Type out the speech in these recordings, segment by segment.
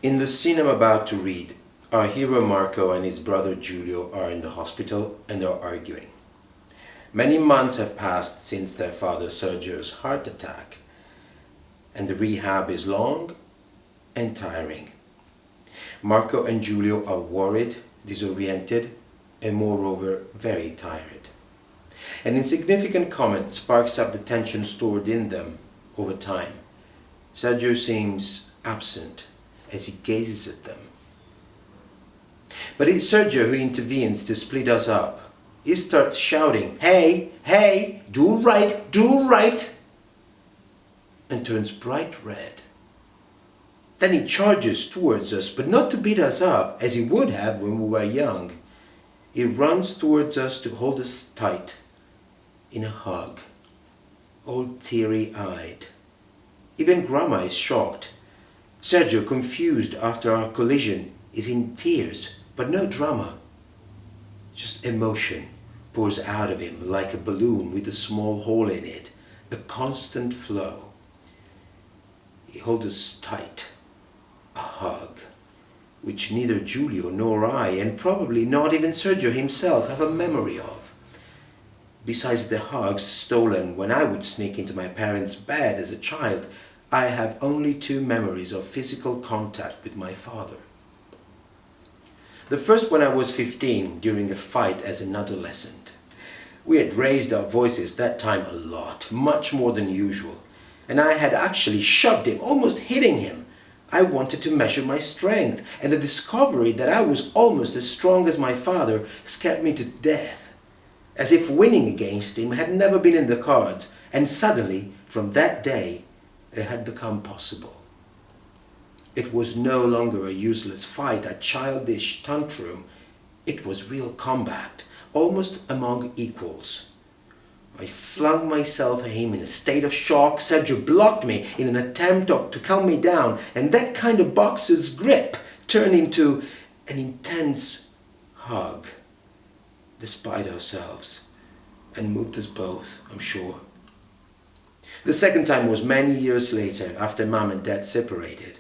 In the scene I'm about to read, our hero Marco and his brother Giulio are in the hospital and are arguing. Many months have passed since their father Sergio's heart attack, and the rehab is long and tiring. Marco and Giulio are worried, disoriented, and moreover very tired. An insignificant comment sparks up the tension stored in them over time. Sergio seems absent as he gazes at them. But it's Sergio who intervenes to split us up. He starts shouting, "Hey, hey, do right," and turns bright red. Then he charges towards us, but not to beat us up, as he would have when we were young. He runs towards us to hold us tight, in a hug, all teary-eyed. Even Grandma is shocked. Sergio, confused after our collision, is in tears, but no drama. Just emotion pours out of him like a balloon with a small hole in it, a constant flow. He holds us tight, a hug, which neither Giulio nor I, and probably not even Sergio himself, have a memory of. Besides the hugs stolen when I would sneak into my parents' bed as a child, I have only 2 memories of physical contact with my father. The first when I was 15, during a fight as an adolescent. We had raised our voices that time a lot, much more than usual, and I had actually shoved him, almost hitting him. I wanted to measure my strength, and the discovery that I was almost as strong as my father scared me to death, as if winning against him had never been in the cards, and suddenly, from that day, it had become possible. It was no longer a useless fight, a childish tantrum. It was real combat, almost among equals. I flung myself at him in a state of shock. Sergio blocked me in an attempt to calm me down, and that kind of boxer's grip turned into an intense hug, despite ourselves, and moved us both, I'm sure. The second time was many years later, after Mom and Dad separated.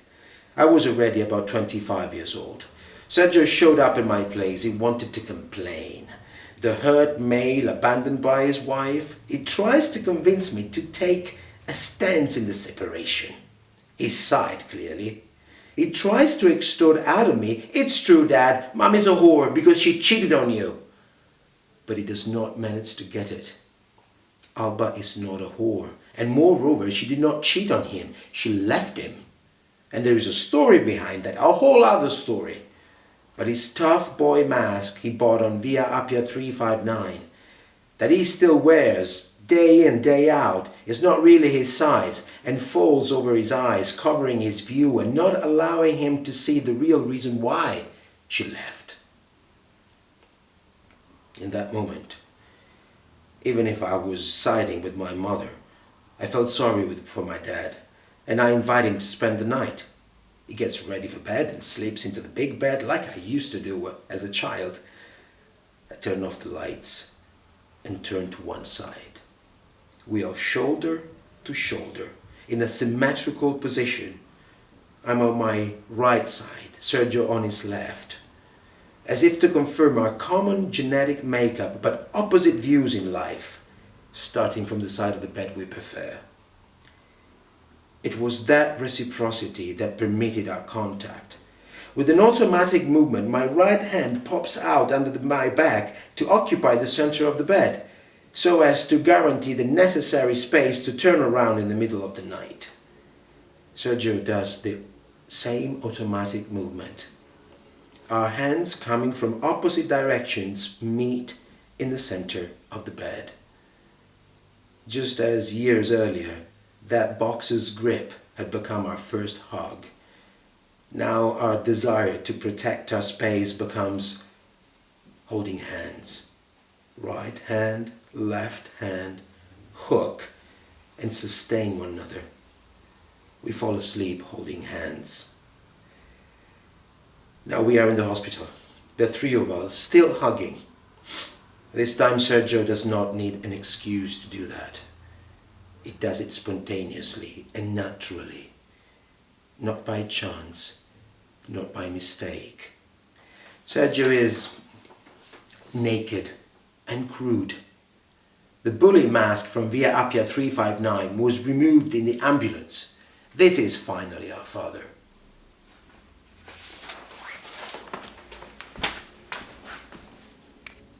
I was already about 25 years old. Sergio showed up in my place. He wanted to complain. The hurt male abandoned by his wife. He tries to convince me to take a stance in the separation. His side, clearly. He tries to extort out of me, "It's true, Dad, Mom is a whore because she cheated on you." But he does not manage to get it. Alba is not a whore, and moreover, she did not cheat on him. She left him. And there is a story behind that, a whole other story. But his tough boy mask he bought on Via Appia 359, that he still wears day in, day out, is not really his size and falls over his eyes, covering his view and not allowing him to see the real reason why she left. In that moment, even if I was siding with my mother, I felt sorry for my dad, and I invite him to spend the night. He gets ready for bed and sleeps into the big bed like I used to do as a child. I turn off the lights and turn to one side. We are shoulder to shoulder in a symmetrical position. I'm on my right side, Sergio on his left, as if to confirm our common genetic makeup but opposite views in life, starting from the side of the bed we prefer. It was that reciprocity that permitted our contact. With an automatic movement, my right hand pops out under my back to occupy the center of the bed, so as to guarantee the necessary space to turn around in the middle of the night. Sergio does the same automatic movement. Our hands, coming from opposite directions, meet in the center of the bed. Just as years earlier, that boxer's grip had become our first hug. Now our desire to protect our space becomes holding hands. Right hand, left hand, hook, and sustain one another. We fall asleep holding hands. Now we are in the hospital, the 3 of us still hugging. This time Sergio does not need an excuse to do that. It does it spontaneously and naturally, not by chance, not by mistake. Sergio is naked and crude. The bully mask from Via Appia 359 was removed in the ambulance. This is finally our father.